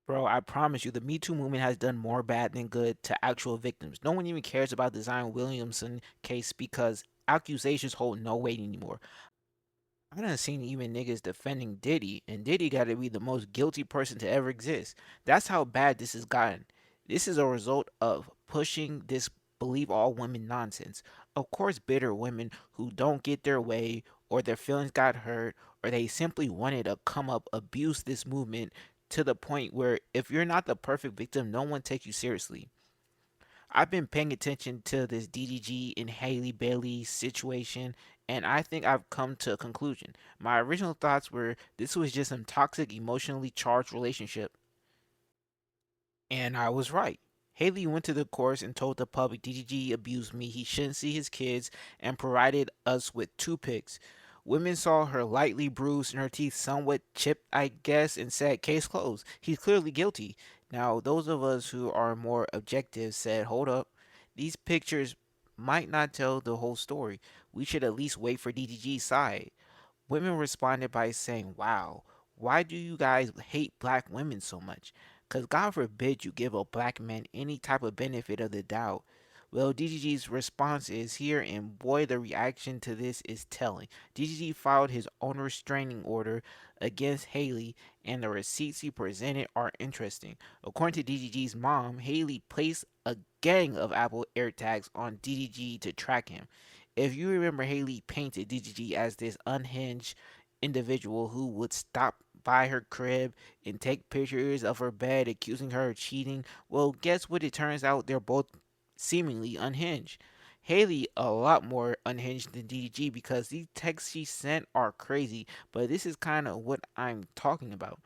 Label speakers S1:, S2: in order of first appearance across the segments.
S1: Bro, I promise you, the Me Too movement has done more bad than good to actual victims. No one even cares about the Zion Williamson case because accusations hold no weight anymore. I done seen even niggas defending Diddy, and Diddy gotta be the most guilty person to ever exist. That's how bad this has gotten. This is a result of pushing this believe all women nonsense. Of course, bitter women who don't get their way, or their feelings got hurt, or they simply wanted to come up abuse this movement to the point where if you're not the perfect victim, no one takes you seriously. I've been paying attention to this DDG and Haley Bailey situation, and I think I've come to a conclusion. My original thoughts were this was just some toxic, emotionally charged relationship, and I was right. Haley went to the courts and told the public DDG abused me, he shouldn't see his kids, and provided us with two pics. Women saw her lightly bruised and her teeth somewhat chipped, I guess, and said, case closed. He's clearly guilty. Now, those of us who are more objective said, hold up, these pictures might not tell the whole story. We should at least wait for DDG's side. Women responded by saying, wow, why do you guys hate black women so much? Because God forbid you give a black man any type of benefit of the doubt. Well, DGG's response is here, and boy, the reaction to this is telling. DGG filed his own restraining order against Haley, and the receipts he presented are interesting. According to DGG's mom, Haley placed a gang of Apple AirTags on DDG to track him. If you remember, Haley painted DGG as this unhinged individual who would stop by her crib and take pictures of her bed, accusing her of cheating. Well, guess what? It turns out they're both seemingly unhinged. Haley a lot more unhinged than DDG because these texts she sent are crazy, but this is kind of what I'm talking about.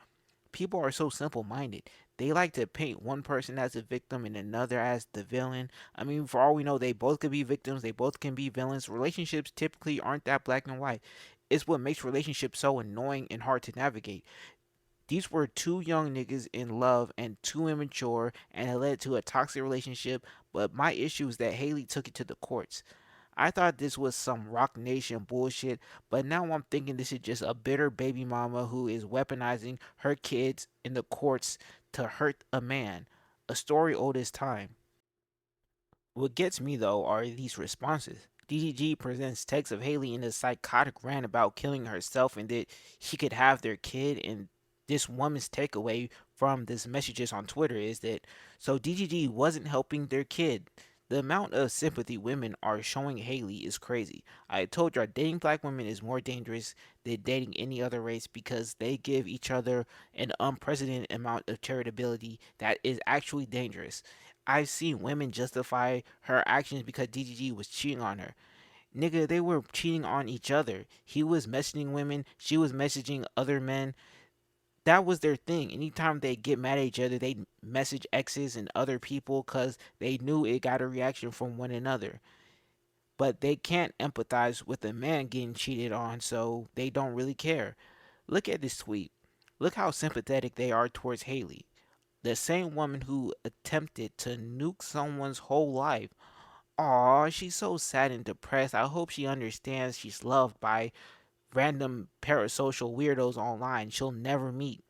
S1: People are so simple minded. They like to paint one person as a victim and another as the villain. I mean, for all we know, they both could be victims, they both can be villains. Relationships typically aren't that black and white. It's what makes relationships so annoying and hard to navigate. These were two young niggas in love and too immature, and it led to a toxic relationship. But my issue is that Haley took it to the courts. I thought this was some Rock Nation bullshit, but now I'm thinking this is just a bitter baby mama who is weaponizing her kids in the courts to hurt a man. A story old as time. What gets me though are these responses. DDG presents texts of Haley in a psychotic rant about killing herself and that she could have their kid. And this woman's takeaway from this messages on Twitter is that so DDG wasn't helping their kid. The amount of sympathy women are showing Haley is crazy. I told you, dating black women is more dangerous than dating any other race because they give each other an unprecedented amount of charitability that is actually dangerous. I've seen women justify her actions because DGG was cheating on her. Nigga, they were cheating on each other. He was messaging women, she was messaging other men. That was their thing. Anytime they get mad at each other, they message exes and other people because they knew it got a reaction from one another. But they can't empathize with a man getting cheated on, so they don't really care. Look at this tweet. Look how sympathetic they are towards Haley, the same woman who attempted to nuke someone's whole life. Aw, she's so sad and depressed. I hope she understands she's loved by random parasocial weirdos online she'll never meet.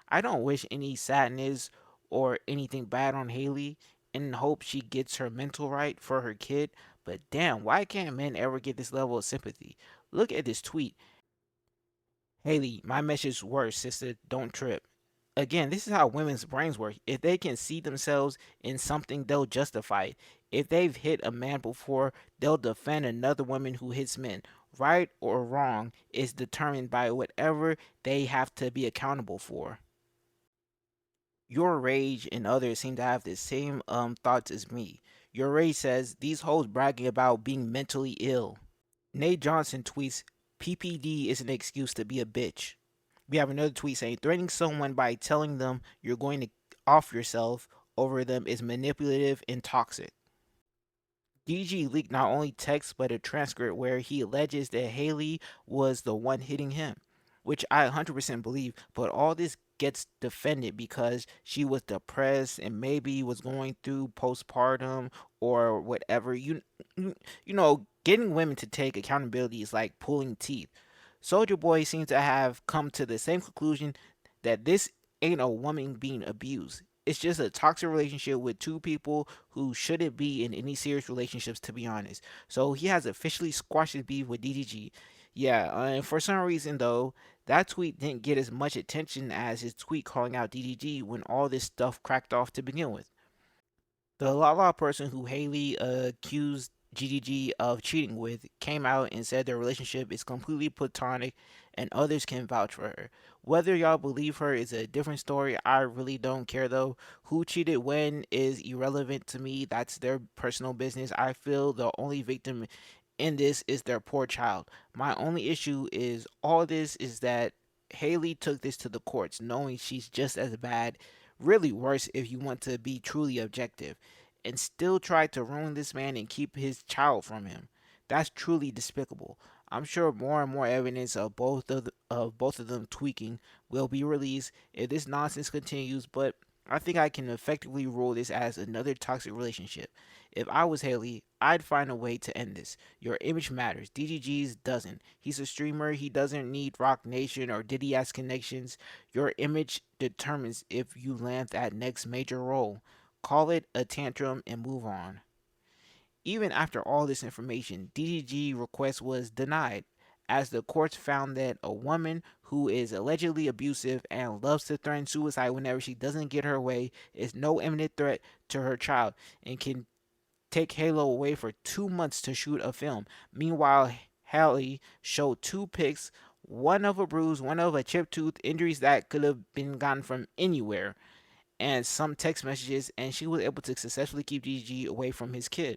S1: I don't wish any sadness or anything bad on Haley and hope she gets her mental right for her kid, but damn, why can't men ever get this level of sympathy? Look at this tweet. Haley, my message works, sister. Don't trip. Again, this is how women's brains work. If they can see themselves in something, they'll justify it. If they've hit a man before, they'll defend another woman who hits men. Right or wrong is determined by whatever they have to be accountable for. Your rage and others seem to have the same thoughts as me. Your rage says these hoes bragging about being mentally ill. Nate Johnson tweets, PPD is an excuse to be a bitch. We have another tweet saying threatening someone by telling them you're going to off yourself over them is manipulative and toxic. DG leaked not only text but a transcript where he alleges that Haley was the one hitting him, which I 100% believe, but all this gets defended because she was depressed and maybe was going through postpartum or whatever. You know, getting women to take accountability is like pulling teeth. Soldier Boy seems to have come to the same conclusion that this ain't a woman being abused. It's just a toxic relationship with two people who shouldn't be in any serious relationships, to be honest. So he has officially squashed his beef with DDG. Yeah, and for some reason though, that tweet didn't get as much attention as his tweet calling out DDG when all this stuff cracked off to begin with. The Lala person who Haley accused GDG of cheating with came out and said their relationship is completely platonic and others can vouch for her. Whether y'all believe her is a different story. I really don't care though. Who cheated when is irrelevant to me. That's their personal business. I feel the only victim in this is their poor child. My only issue is all this is that Haley took this to the courts knowing she's just as bad, really worse if you want to be truly objective, and still tried to ruin this man and keep his child from him. That's truly despicable. I'm sure more and more evidence of both of them tweaking will be released if this nonsense continues, but I think I can effectively rule this as another toxic relationship. If I was Haley, I'd find a way to end this. Your image matters. DDG's doesn't. He's a streamer. He doesn't need Rock Nation or Diddy ass connections. Your image determines if you land that next major role. Call it a tantrum and move on. Even after all this information, DDG request was denied, as the courts found that a woman who is allegedly abusive and loves to threaten suicide whenever she doesn't get her way is no imminent threat to her child and can take Halo away for 2 months to shoot a film. Meanwhile, Halle showed two pics, one of a bruise, one of a chipped tooth, injuries that could have been gotten from anywhere, and some text messages, and she was able to successfully keep DG away from his kid.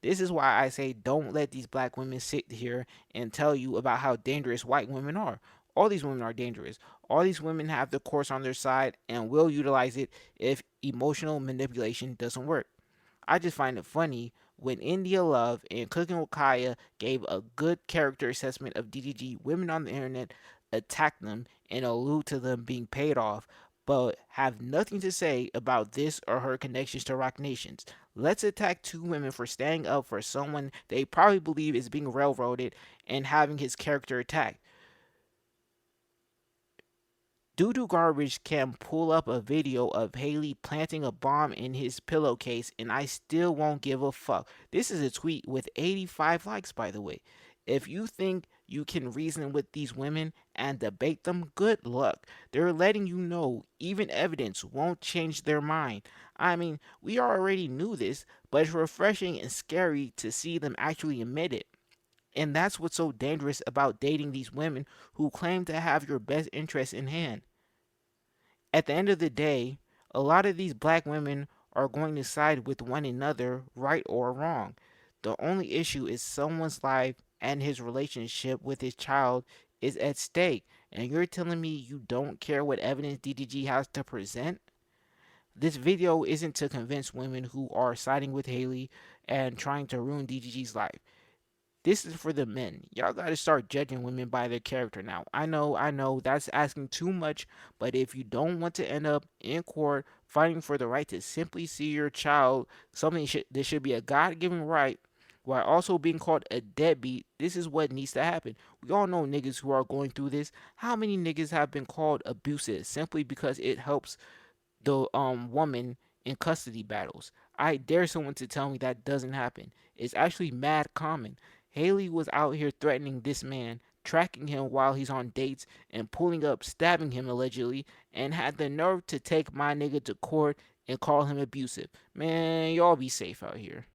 S1: This is why I say don't let these black women sit here and tell you about how dangerous white women are. All these women are dangerous. All these women have the course on their side and will utilize it if emotional manipulation doesn't work. I just find it funny when India Love and Cooking with Kaya gave a good character assessment of DDG. Women on the internet attack them and allude to them being paid off, but have nothing to say about this or her connections to Rock Nations. Let's attack two women for standing up for someone they probably believe is being railroaded and having his character attacked. Doodoo Garbage can pull up a video of Haley planting a bomb in his pillowcase, and I still won't give a fuck. This is a tweet with 85 likes, by the way. If you think you can reason with these women and debate them, good luck. They're letting you know even evidence won't change their mind. I mean, we already knew this, but it's refreshing and scary to see them actually admit it. And that's what's so dangerous about dating these women who claim to have your best interests in hand. At the end of the day, a lot of these black women are going to side with one another, right or wrong. The only issue is someone's life and his relationship with his child is at stake. And you're telling me you don't care what evidence DDG has to present? This video isn't to convince women who are siding with Haley and trying to ruin DDG's life. This is for the men. Y'all gotta start judging women by their character now. I know, that's asking too much, but if you don't want to end up in court fighting for the right to simply see your child, this should be a God given right, while also being called a deadbeat, this is what needs to happen. We all know niggas who are going through this. How many niggas have been called abusive simply because it helps the woman in custody battles? I dare someone to tell me that doesn't happen. It's actually mad common. Haley was out here threatening this man, tracking him while he's on dates, and pulling up, stabbing him allegedly, and had the nerve to take my nigga to court and call him abusive. Man, y'all be safe out here.